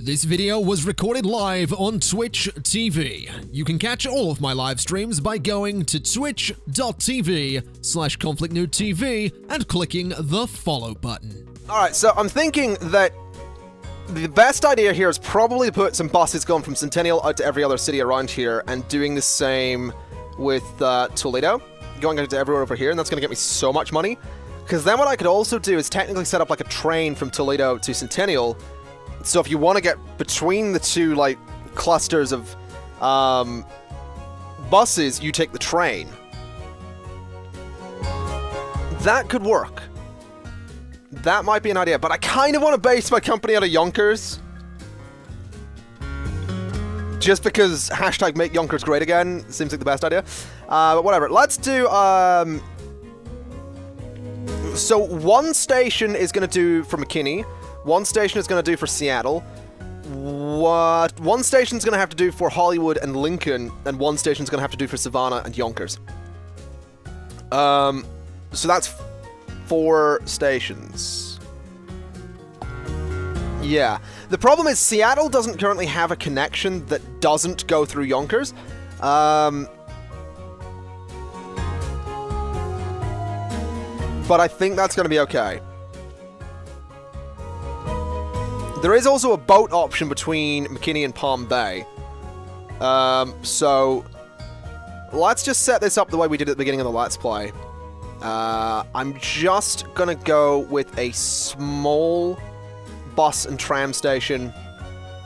This video was recorded live on TwitchTV. You can catch all of my live streams by going to twitch.tv/ConflictNerdTV and clicking the follow button. Alright, so I'm thinking that the best idea here is probably to put some buses going from Centennial out to every other city around here and doing the same with Toledo, going out to everywhere over here, and that's going to get me so much money. Because then what I could also do is technically set up like a train from Toledo to Centennial. So if you want to get between the two, like, clusters of buses, you take the train. That could work. That might be an idea, but I kind of want to base my company out of Yonkers. Just because hashtag make Yonkers great again seems like the best idea. But whatever. Let's do, so one station is going to do for McKinney. One station is going to do for Seattle. One station is going to have to do for Hollywood and Lincoln, and one station is going to have to do for Savannah and Yonkers. So that's 4 stations. Yeah. The problem is Seattle doesn't currently have a connection that doesn't go through Yonkers. But I think that's going to be okay. There is also a boat option between McKinney and Palm Bay. So let's just set this up the way we did at the beginning of the Let's Play. I'm just gonna go with a small bus and tram station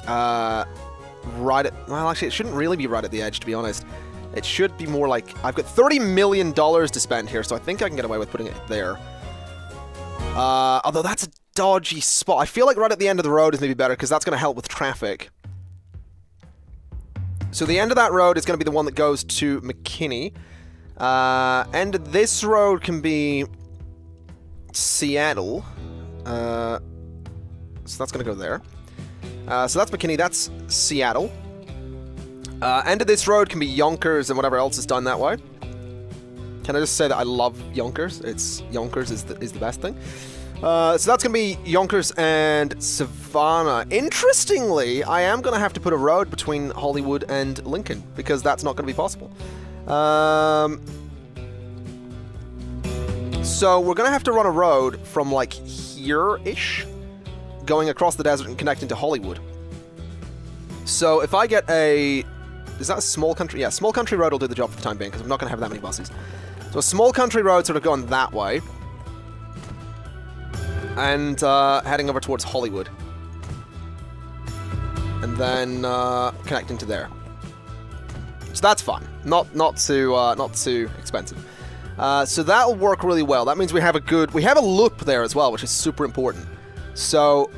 right at... Well, actually, it shouldn't really be right at the edge, to be honest. It should be more like... I've got $30 million to spend here, so I think I can get away with putting it there. Although that's a dodgy spot. I feel like right at the end of the road is maybe better, because that's going to help with traffic. So the end of that road is going to be the one that goes to McKinney. End of this road can be Seattle. So that's going to go there. So that's McKinney, that's Seattle. End of this road can be Yonkers and whatever else is done that way. Can I just say that I love Yonkers? Yonkers is the best thing. So that's going to be Yonkers and Savannah. Interestingly, I am going to have to put a road between Hollywood and Lincoln, because that's not going to be possible. So we're going to have to run a road from, like, here-ish, going across the desert and connecting to Hollywood. So if I get a... Is that a small country? Yeah, small country road will do the job for the time being, because I'm not going to have that many buses. So a small country road sort of going that way. And heading over towards Hollywood. And then connecting to there. So that's fun. Not too expensive. So that'll work really well. That means we have a loop there as well, which is super important. So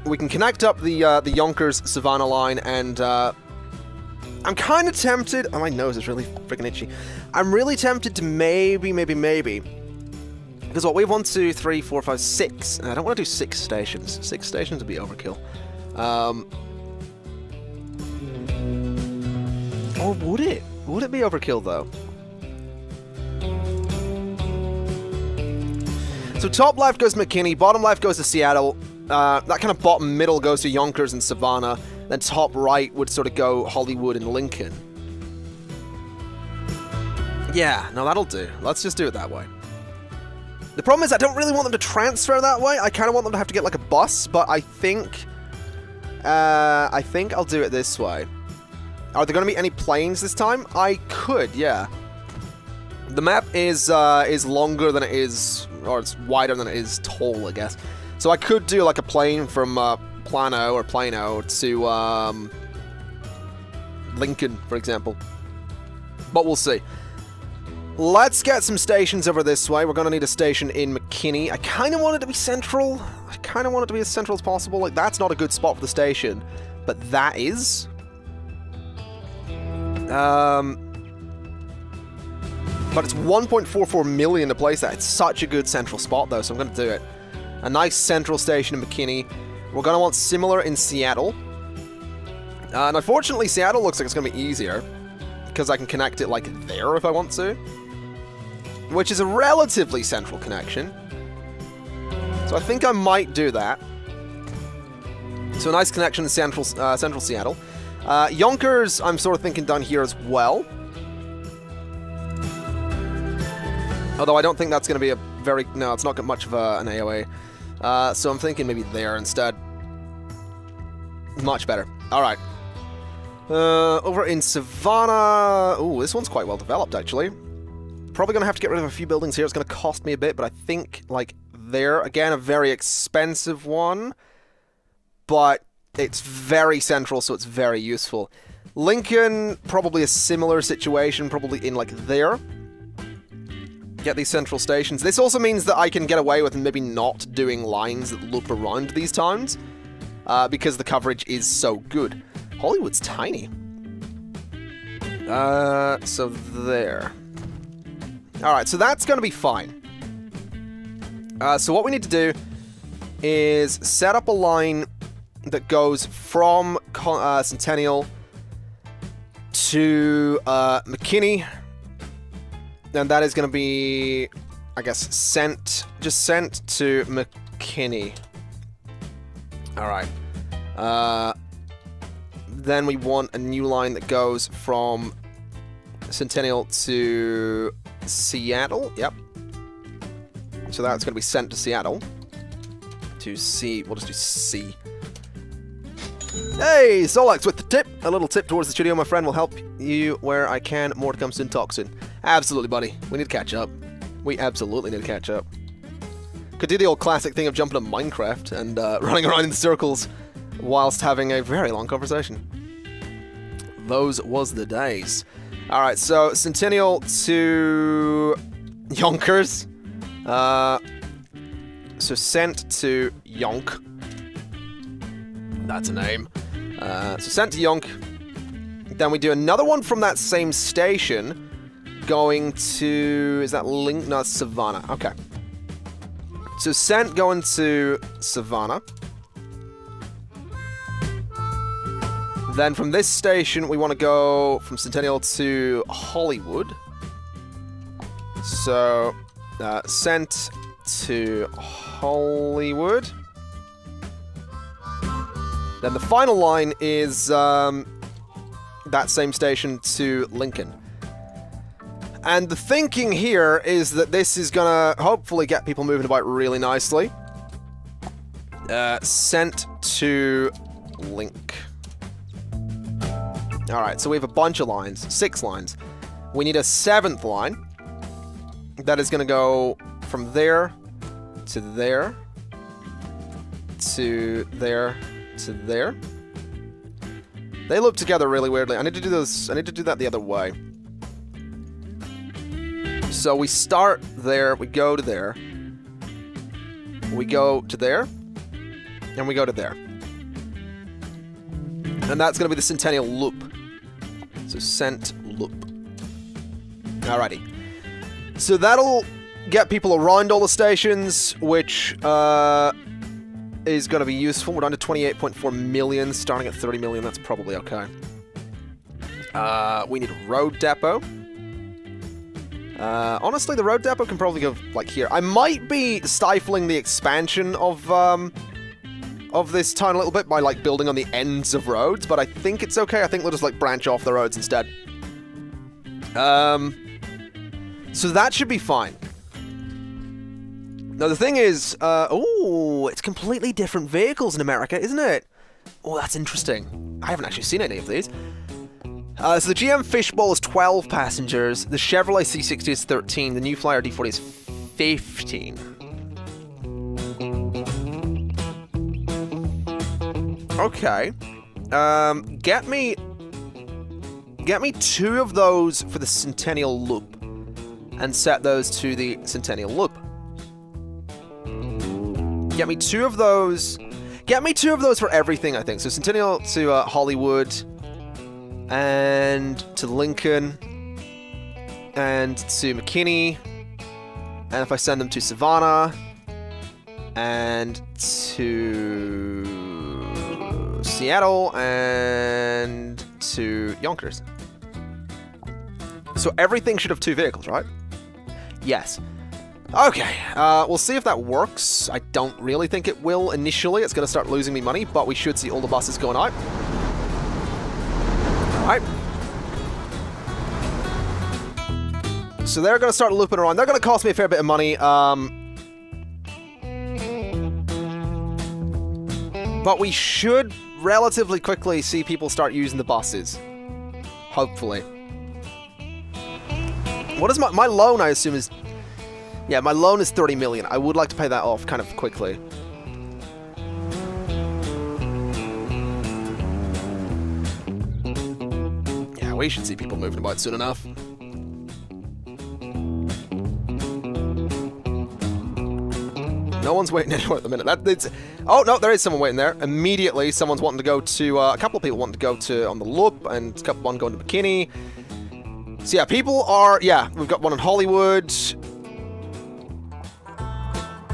we can connect up the Yonkers-Savannah line, and I'm kind of tempted... Oh, my nose is really freaking itchy. I'm really tempted to maybe... Because what, we have 1, 2, 3, 4, 5, 6. And I don't want to do 6 stations. 6 stations would be overkill. Or would it? Would it be overkill, though? So top left goes to McKinney, bottom left goes to Seattle. That kind of bottom middle goes to Yonkers and Savannah. Then top right would sort of go Hollywood and Lincoln. Yeah, no, that'll do. Let's just do it that way. The problem is I don't really want them to transfer that way. I kind of want them to have to get like a bus, but I think I'll do it this way. Are there going to be any planes this time? I could, yeah. The map is longer than it is, or it's wider than it is tall, I guess. So I could do like a plane from Plano to Lincoln, for example. But we'll see. Let's get some stations over this way. We're going to need a station in McKinney. I kind of want it to be central. I kind of want it to be as central as possible. Like, that's not a good spot for the station, but that is. But it's 1.44 million to place that. It's such a good central spot, though, so I'm going to do it. A nice central station in McKinney. We're going to want similar in Seattle. And unfortunately, Seattle looks like it's going to be easier, because I can connect it, like, there if I want to. Which is a relatively central connection. So I think I might do that. So a nice connection to central Seattle. Yonkers, I'm sort of thinking down here as well. Although I don't think that's going to be a very... No, it's not got much of an AOA. So I'm thinking maybe there instead. Much better. Alright. Over in Savannah... Ooh, this one's quite well developed, actually. Probably going to have to get rid of a few buildings here. It's going to cost me a bit, but I think, like, there... Again, a very expensive one. But it's very central, so it's very useful. Lincoln, probably a similar situation, probably in, like, there. Get these central stations. This also means that I can get away with maybe not doing lines that loop around these towns, because the coverage is so good. Hollywood's tiny. So there. Alright, so that's going to be fine. So what we need to do is set up a line that goes from Centennial to McKinney. And that is going to be, I guess, just sent to McKinney. Alright. Then we want a new line that goes from Centennial to Seattle. Yep. So that's going to be sent to Seattle. To C. We'll just do C. Hey, Solex with the tip. A little tip towards the studio. My friend will help you where I can. More to come soon. Talk soon. Absolutely, buddy. We need to catch up. We absolutely need to catch up. Could do the old classic thing of jumping to Minecraft and running around in circles whilst having a very long conversation. Those was the days. Alright, so Centennial to Yonkers. So sent to Yonk. That's a name. So sent to Yonk. Then we do another one from that same station. Going to... Is that Link? No, it's Savannah. Okay. So sent going to Savannah. Then from this station, we want to go from Centennial to Hollywood. So, sent to Hollywood. Then the final line is that same station to Lincoln. And the thinking here is that this is gonna hopefully get people moving about really nicely. Sent to Link. Alright, so we have a bunch of lines. 6 lines. We need a 7th line. That is gonna go from there to there to there to there. They loop together really weirdly. I need to do those. I need to do that the other way. So we start there, we go to there, we go to there, and we go to there. And that's going to be the Centennial loop. So Cent loop. Alrighty. So that'll get people around all the stations, which is going to be useful. We're down to 28.4 million, starting at 30 million. That's probably okay. We need a road depot. Honestly, the road depot can probably go, like, here. I might be stifling the expansion of this town a little bit by, like, building on the ends of roads, but I think it's okay. I think we'll just, like, branch off the roads instead. So that should be fine. Now, the thing is, oh, it's completely different vehicles in America, isn't it? Oh, that's interesting. I haven't actually seen any of these. So the GM Fishbowl is 12 passengers, the Chevrolet C60 is 13, the New Flyer D40 is 15. Okay. Get me 2 of those for the Centennial Loop, and set those to the Centennial Loop. Get me 2 of those. Get me 2 of those for everything, I think. So Centennial to Hollywood, and to Lincoln, and to McKinney, and if I send them to Savannah, and to Seattle, and to Yonkers. So everything should have 2 vehicles, right? Yes. Okay, we'll see if that works. I don't really think it will initially. It's going to start losing me money, but we should see all the buses going out. Alright. So they're going to start looping around. They're going to cost me a fair bit of money. But we should relatively quickly see people start using the buses. Hopefully. What is my loan, I assume, is... Yeah, my loan is 30 million. I would like to pay that off kind of quickly. Yeah, we should see people moving about soon enough. No one's waiting anywhere at the minute. Oh, no, there is someone waiting there. Immediately, someone's wanting to go to... a couple of people wanting to go to on the loop, and one going to Bikini. So yeah, people are... Yeah, we've got one in Hollywood.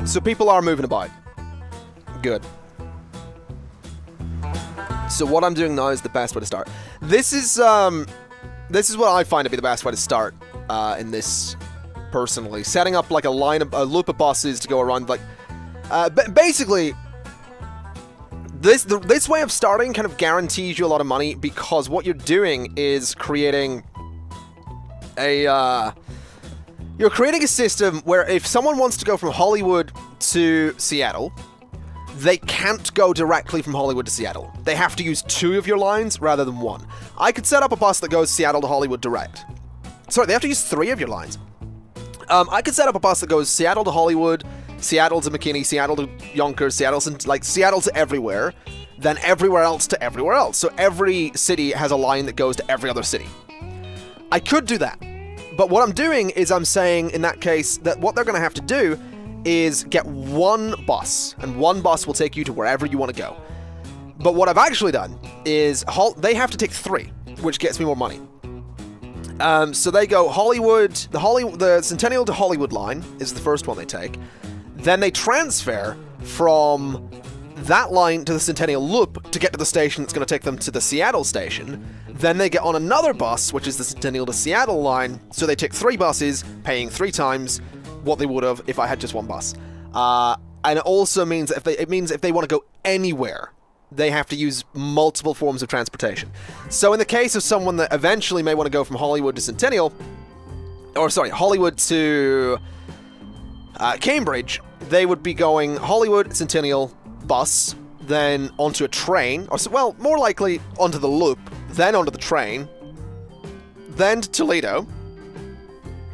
So people are moving about. Good. So what I'm doing now is the best way to start. This is what I find to be the best way to start in this, personally. Setting up like a loop of buses to go around, like... basically, this way of starting kind of guarantees you a lot of money, because what you're doing is creating a... You're creating a system where if someone wants to go from Hollywood to Seattle, they can't go directly from Hollywood to Seattle. They have to use 2 of your lines rather than 1. I could set up a bus that goes Seattle to Hollywood direct. Sorry, they have to use 3 of your lines. I could set up a bus that goes Seattle to Hollywood, Seattle to McKinney, Seattle to Yonkers, Seattle to everywhere, then everywhere else to everywhere else. So every city has a line that goes to every other city. I could do that. But what I'm doing is I'm saying, in that case, that what they're going to have to do is get 1 bus, and 1 bus will take you to wherever you want to go. But what I've actually done is they have to take 3, which gets me more money. So they go Hollywood, the Centennial to Hollywood line is the first one they take. Then they transfer from that line to the Centennial Loop to get to the station that's going to take them to the Seattle station. Then they get on another bus, which is the Centennial to Seattle line, so they take 3 buses, paying 3 times what they would have if I had just 1 bus. And it also means that if they want to go anywhere, they have to use multiple forms of transportation. So in the case of someone that eventually may want to go from Hollywood to Centennial, or sorry, Hollywood to Cambridge, they would be going Hollywood, Centennial, bus, then onto a train, or well, more likely onto the loop, then onto the train, then to Toledo,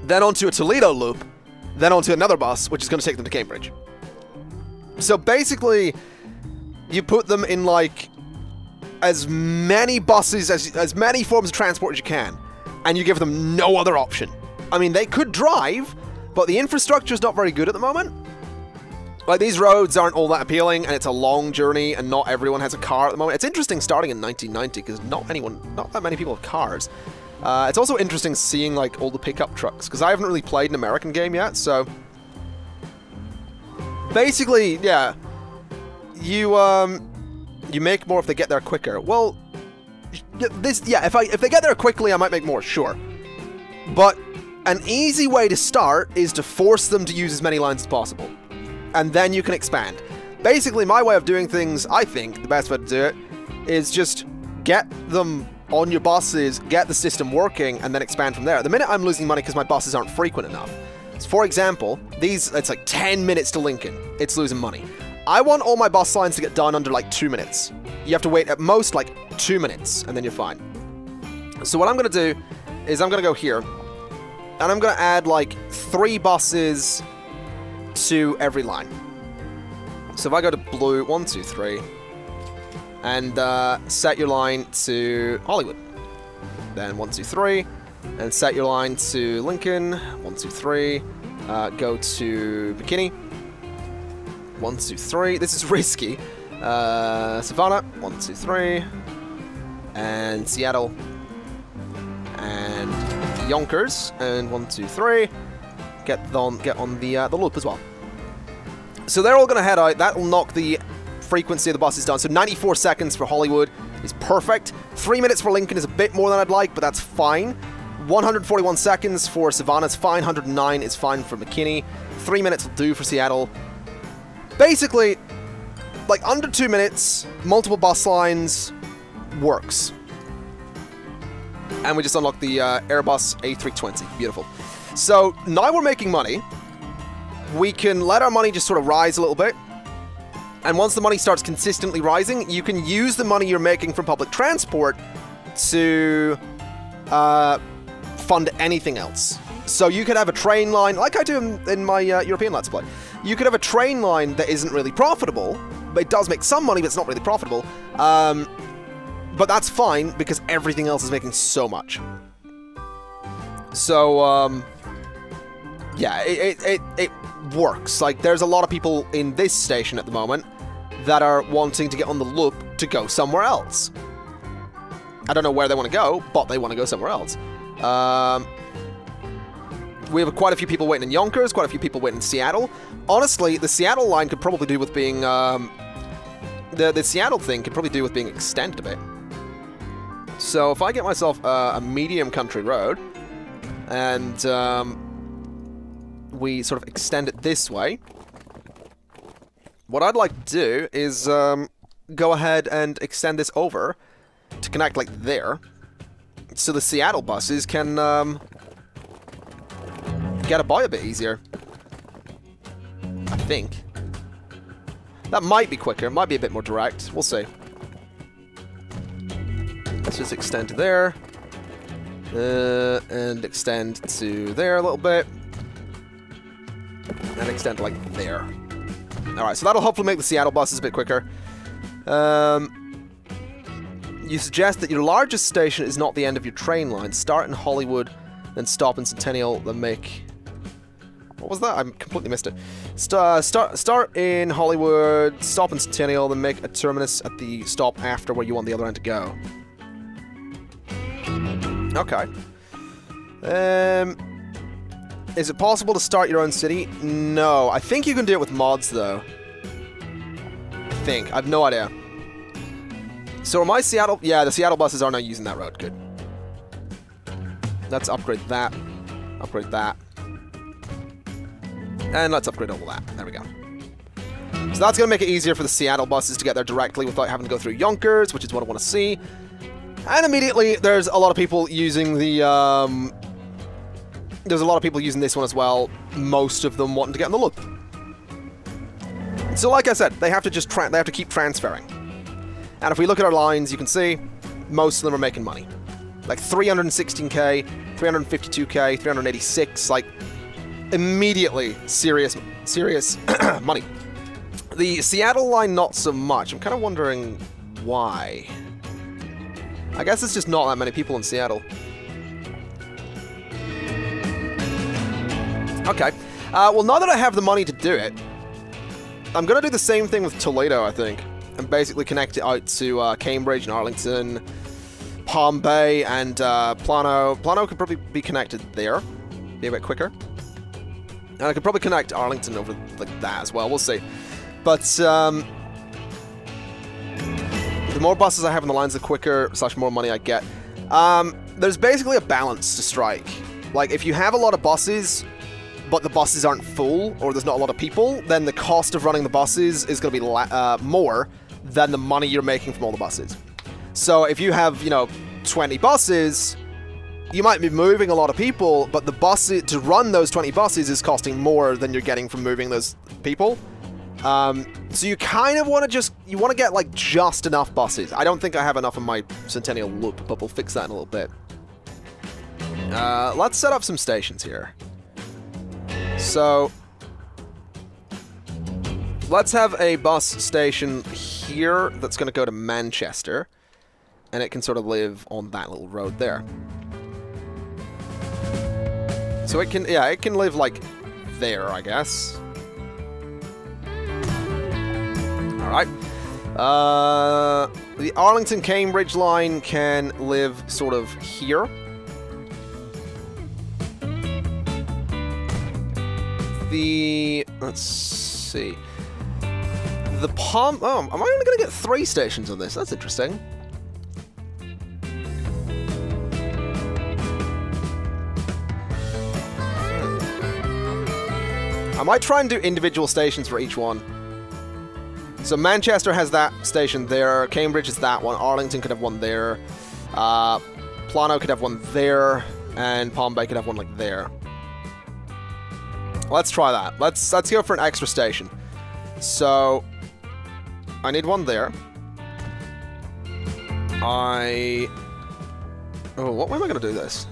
then onto a Toledo loop, then onto another bus, which is going to take them to Cambridge. So basically, you put them in like as many buses, as many forms of transport as you can, and you give them no other option. I mean, they could drive, but the infrastructure is not very good at the moment. Like, these roads aren't all that appealing, and it's a long journey, and not everyone has a car at the moment. It's interesting starting in 1990, because not that many people have cars. It's also interesting seeing, like, all the pickup trucks, because I haven't really played an American game yet, so... Basically, yeah, you make more if they get there quicker. Well, if they get there quickly, I might make more, sure. But an easy way to start is to force them to use as many lines as possible. And then you can expand. Basically, my way of doing things, I think, the best way to do it, is just get them on your buses, get the system working, and then expand from there. At the minute, I'm losing money because my buses aren't frequent enough. So for example, it's like 10 minutes to Lincoln. It's losing money. I want all my bus lines to get done under like 2 minutes. You have to wait at most like 2 minutes, and then you're fine. So what I'm going to do is I'm going to go here, and I'm going to add like 3 buses to every line. So if I go to blue, 1, 2, 3, and set your line to Hollywood. Then 1, 2, 3, and set your line to Lincoln. 1, 2, 3. Go to Bikini. 1, 2, 3. This is risky. Savannah. 1, 2, 3. And Seattle. And Yonkers. And 1, 2, 3. Get on the loop as well. So they're all going to head out. That will knock the frequency of the buses down. So 94 seconds for Hollywood is perfect. 3 minutes for Lincoln is a bit more than I'd like, but that's fine. 141 seconds for Savannah is fine. 109 is fine for McKinney. 3 minutes will do for Seattle. Basically, like under 2 minutes, multiple bus lines works. And we just unlocked the Airbus A320. Beautiful. So now we're making money. We can let our money just sort of rise a little bit. And once the money starts consistently rising, you can use the money you're making from public transport to fund anything else. So you could have a train line, like I do in my European Let's Play. You could have a train line that isn't really profitable, but it does make some money, but it's not really profitable. But that's fine, because everything else is making so much. So, yeah, it works. Like, there's a lot of people in this station at the moment that are wanting to get on the loop to go somewhere else. I don't know where they want to go, but they want to go somewhere else. We have quite a few people waiting in Yonkers, quite a few people waiting in Seattle. Honestly, the Seattle line could probably do with being... the Seattle thing could probably do with being extended a bit. So if I get myself a medium country road, and we sort of extend it this way, what I'd like to do is go ahead and extend this over to connect like there, so the Seattle buses can get by a bit easier. I think. That might be quicker, it might be a bit more direct, we'll see. Let's just extend to there, and extend to there a little bit, and extend to like there. Alright, so that'll hopefully make the Seattle buses a bit quicker. You suggest that your largest station is not the end of your train line. Start in Hollywood, then stop in Centennial, then make... What was that? I completely missed it. Start in Hollywood, stop in Centennial, then make a terminus at the stop after where you want the other end to go. Okay. Is it possible to start your own city? No. I think you can do it with mods, though. I think. I have no idea. So are my Seattle... Yeah, the Seattle buses are now using that road. Good. Let's upgrade that. Upgrade that. And let's upgrade all that. There we go. So that's going to make it easier for the Seattle buses to get there directly without having to go through Yonkers, which is what I want to see. And immediately, there's a lot of people using the... There's a lot of people using this one as well. Most of them wanting to get on the loop. So like I said, they have to just they have to keep transferring. And if we look at our lines, you can see most of them are making money. Like 316k, 352k, 386, like immediately serious money. The Seattle line, not so much. I'm kind of wondering why. I guess it's just not that many people in Seattle. Okay. Well, now that I have the money to do it, I'm going to do the same thing with Toledo, I think. And basically connect it out to Cambridge and Arlington, Palm Bay, and Plano. Plano could probably be connected there. Be a bit quicker. And I could probably connect Arlington over like that as well. We'll see. But the more buses I have on the lines, the quicker / more money I get. There's basically a balance to strike. Like, if you have a lot of buses, but the buses aren't full, or there's not a lot of people, then the cost of running the buses is going to be more than the money you're making from all the buses. So if you have, you know, 20 buses, you might be moving a lot of people, but the bus to run those 20 buses is costing more than you're getting from moving those people. So you kind of want to get like just enough buses. I don't think I have enough in my Centennial loop, but we'll fix that in a little bit. Let's set up some stations here. So let's have a bus station here that's going to go to Manchester, and it can sort of live on that little road there. So it can, yeah, it can live like there, I guess. Alright. The Arlington-Cambridge line can live sort of here. Let's see. The Palm... Oh, am I only going to get 3 stations on this? That's interesting. I might try and do individual stations for each one. So Manchester has that station there, Cambridge is that one, Arlington could have one there, Plano could have one there, and Palm Bay could have one like there. Let's try that. Let's go for an extra station. So I need one there. Oh, what way am I going to do this?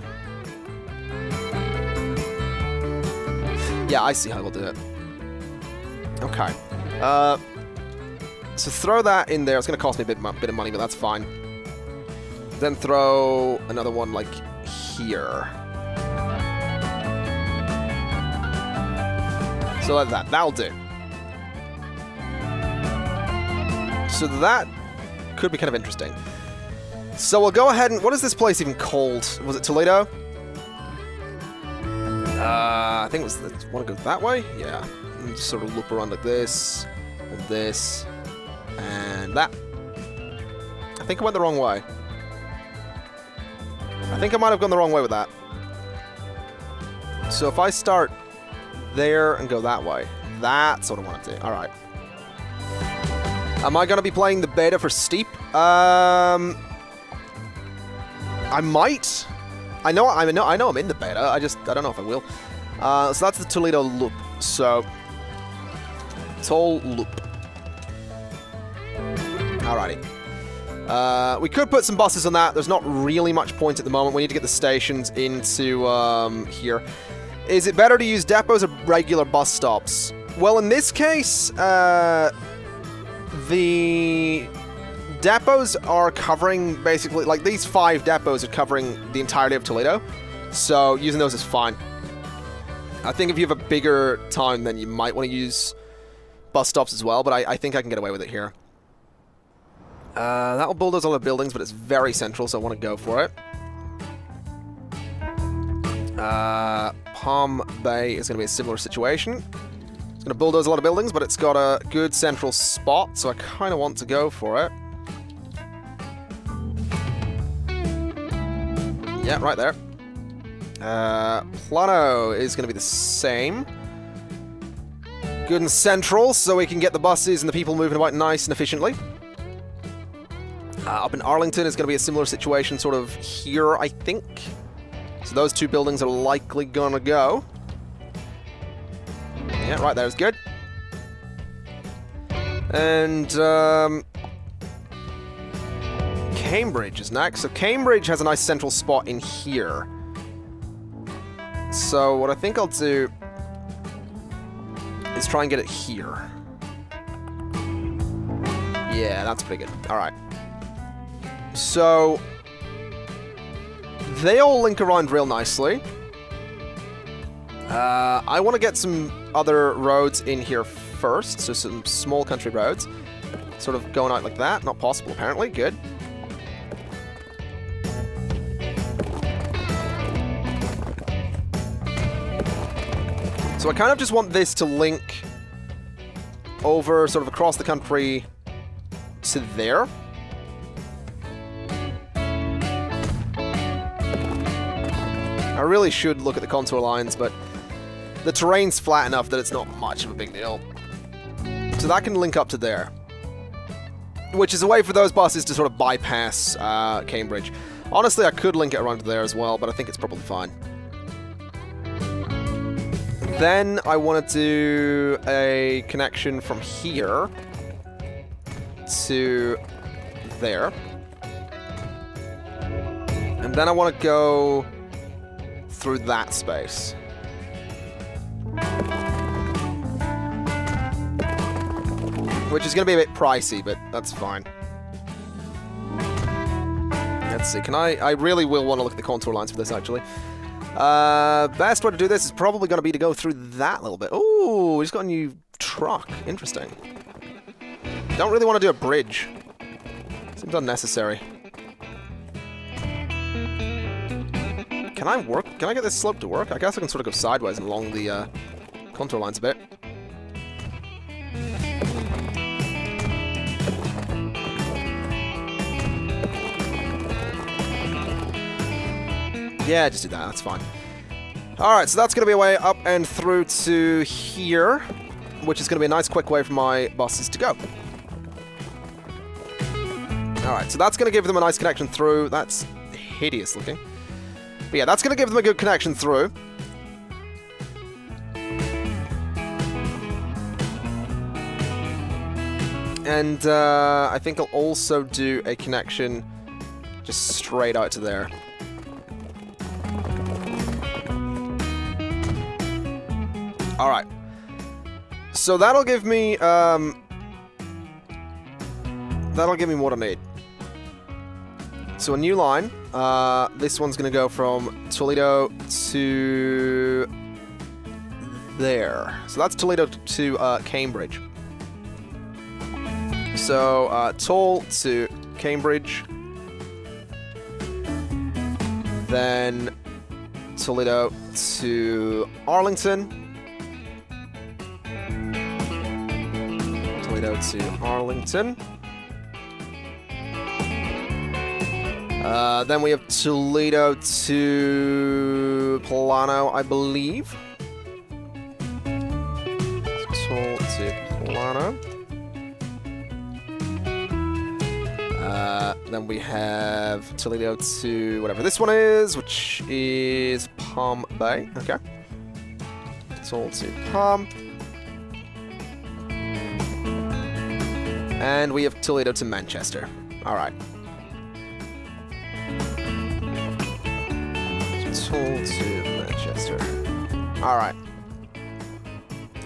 Yeah, I see how we'll do it. Okay. So throw that in there. It's going to cost me a bit of money, but that's fine. Then throw another one, like, here. So like that. That'll do. So that could be kind of interesting. So we'll go ahead and... What is this place even called? Was it Toledo? I think it was... Want to go that way? Yeah. And just sort of loop around like this, and this, and that. I think I went the wrong way. I think I might have gone the wrong way with that. So if I start there and go that way, that's what I want to do. Alright. Am I going to be playing the beta for Steep? I might. I know I'm in the beta. I don't know if I will. So that's the Toledo loop. So Toll loop. Alrighty. We could put some buses on that. There's not really much point at the moment. We need to get the stations into here. Is it better to use depots or regular bus stops? Well, in this case, the depots are covering basically, like these 5 depots are covering the entirety of Toledo. So using those is fine. I think if you have a bigger town, then you might want to use bus stops as well, but I think I can get away with it here. That will bulldoze all the buildings, but it's very central, so I want to go for it. Palm Bay is going to be a similar situation. It's going to bulldoze a lot of buildings, but it's got a good central spot, so I kind of want to go for it. Yeah, right there. Plano is going to be the same. Good and central, so we can get the buses and the people moving about nice and efficiently. Up in Arlington is going to be a similar situation, sort of here, I think. So those 2 buildings are likely going to go. Yeah, right there is good. And Cambridge is next. So Cambridge has a nice central spot in here. So what I think I'll do is try and get it here. Yeah, that's pretty good. Alright. So they all link around real nicely. I want to get some other roads in here first, so some small country roads. Sort of going out like that. Not possible, apparently. Good. So I kind of just want this to link over sort of across the country to there. I really should look at the contour lines, but the terrain's flat enough that it's not much of a big deal. So that can link up to there. Which is a way for those buses to sort of bypass Cambridge. Honestly, I could link it around to there as well, but I think it's probably fine. Then I want to do a connection from here to there. And then I want to go through that space. Which is going to be a bit pricey, but that's fine. Let's see, I really will want to look at the contour lines for this, actually. Best way to do this is probably going to be to go through that little bit. Ooh, he's got a new truck. Interesting. Don't really want to do a bridge. Seems unnecessary. Can I work? Can I get this slope to work? I guess I can sort of go sideways and along the contour lines a bit. Yeah, just do that. That's fine. Alright, so that's going to be a way up and through to here, which is going to be a nice quick way for my buses to go. Alright, so that's going to give them a nice connection through. That's hideous looking. But yeah, that's going to give them a good connection through. And I think I'll also do a connection just straight out to there. Alright. So that'll give me what I need. So a new line. This one's gonna go from Toledo to there. So that's Toledo to Cambridge. So Toll to Cambridge. Then Toledo to Arlington. Toledo to Arlington. Then we have Toledo to Plano, I believe. Toledo to Plano. Then we have Toledo to whatever this one is, which is Palm Bay. Okay. Toledo to Palm. And we have Toledo to Manchester. Alright. Toledo to Manchester. Alright.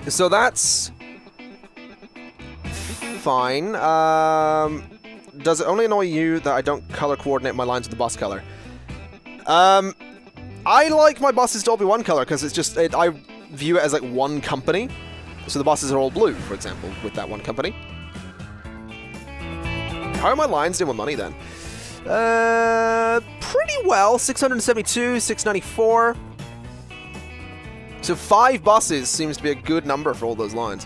So that's fine. Does it only annoy you that I don't color coordinate my lines with the bus color? I like my buses to all be one color because it's just, I view it as like one company. So the buses are all blue, for example, with that one company. How are my lines doing with money then? Pretty well. 672, 694. So 5 buses seems to be a good number for all those lines.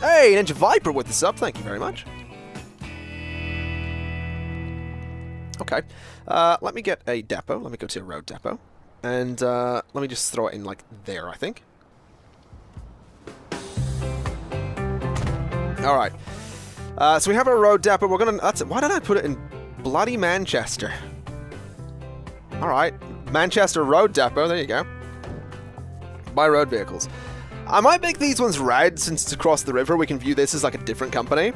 Hey, Ninja Viper with the sub. Thank you very much. Okay. Let me get a depot. Let me go to a road depot. And let me just throw it in like there, I think. Alright. So we have a road depot. We're gonna. That's it. Why did I put it in bloody Manchester? All right, Manchester Road Depot. There you go. Buy road vehicles. I might make these ones red since it's across the river. We can view this as like a different company.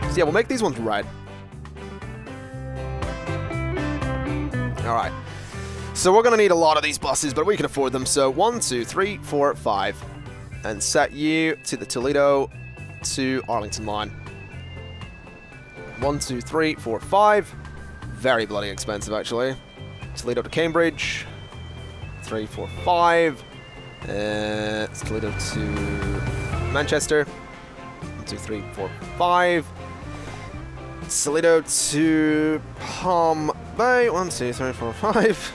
So yeah, we'll make these ones red. All right. So we're gonna need a lot of these buses, but we can afford them. So 1, 2, 3, 4, 5. And set you to the Toledo to Arlington line. 1, 2, 3, 4, 5. Very bloody expensive, actually. Toledo to Cambridge. 3, 4, 5. It's Toledo to Manchester. 1, 2, 3, 4, 5. Toledo to Palm Bay. 1, 2, 3, 4, 5.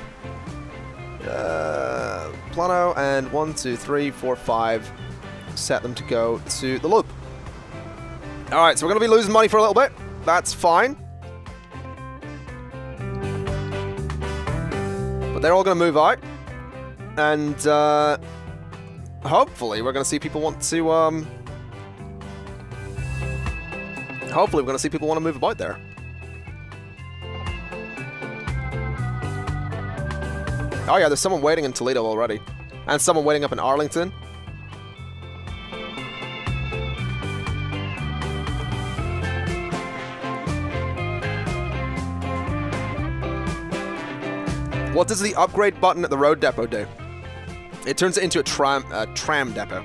Plano, and 1, 2, 3, 4, 5. Set them to go to the loop. Alright, so we're going to be losing money for a little bit. That's fine. But they're all going to move out. And hopefully we're going to see people want to hopefully we're going to see people want to move about there. Oh yeah, there's someone waiting in Toledo already. And someone waiting up in Arlington. What does the upgrade button at the road depot do? It turns it into a tram depot.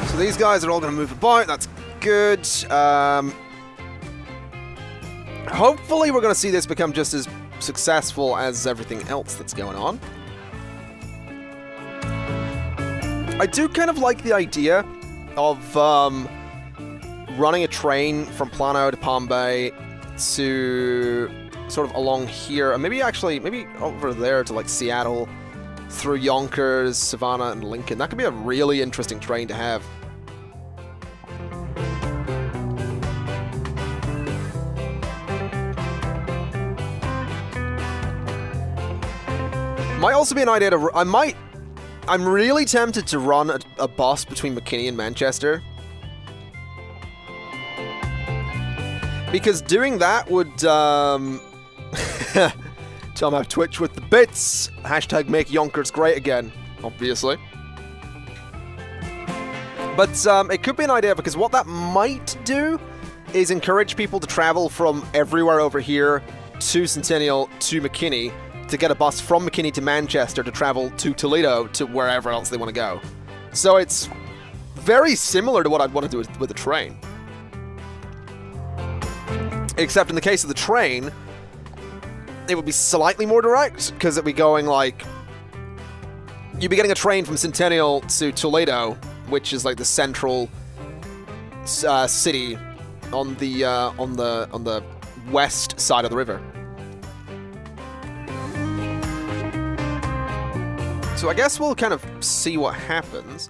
So these guys are all going to move about. That's good. Hopefully we're going to see this become just as successful as everything else that's going on. I do kind of like the idea of running a train from Plano to Palm Bay to sort of along here, and maybe over there to like Seattle, through Yonkers, Savannah, and Lincoln. That could be a really interesting train to have. Might also be an idea to... I'm really tempted to run a bus between McKinney and Manchester. Because doing that would, Tom out Twitch with the bits. Hashtag make Yonkers great again, obviously. But it could be an idea, because what that might do is encourage people to travel from everywhere over here to Centennial to McKinney, to get a bus from McKinney to Manchester to travel to Toledo to wherever else they want to go. So it's very similar to what I'd want to do with a train. Except in the case of the train, it would be slightly more direct, because it'd be going like... You'd be getting a train from Centennial to Toledo, which is like the central city on the west side of the river. So I guess we'll kind of see what happens.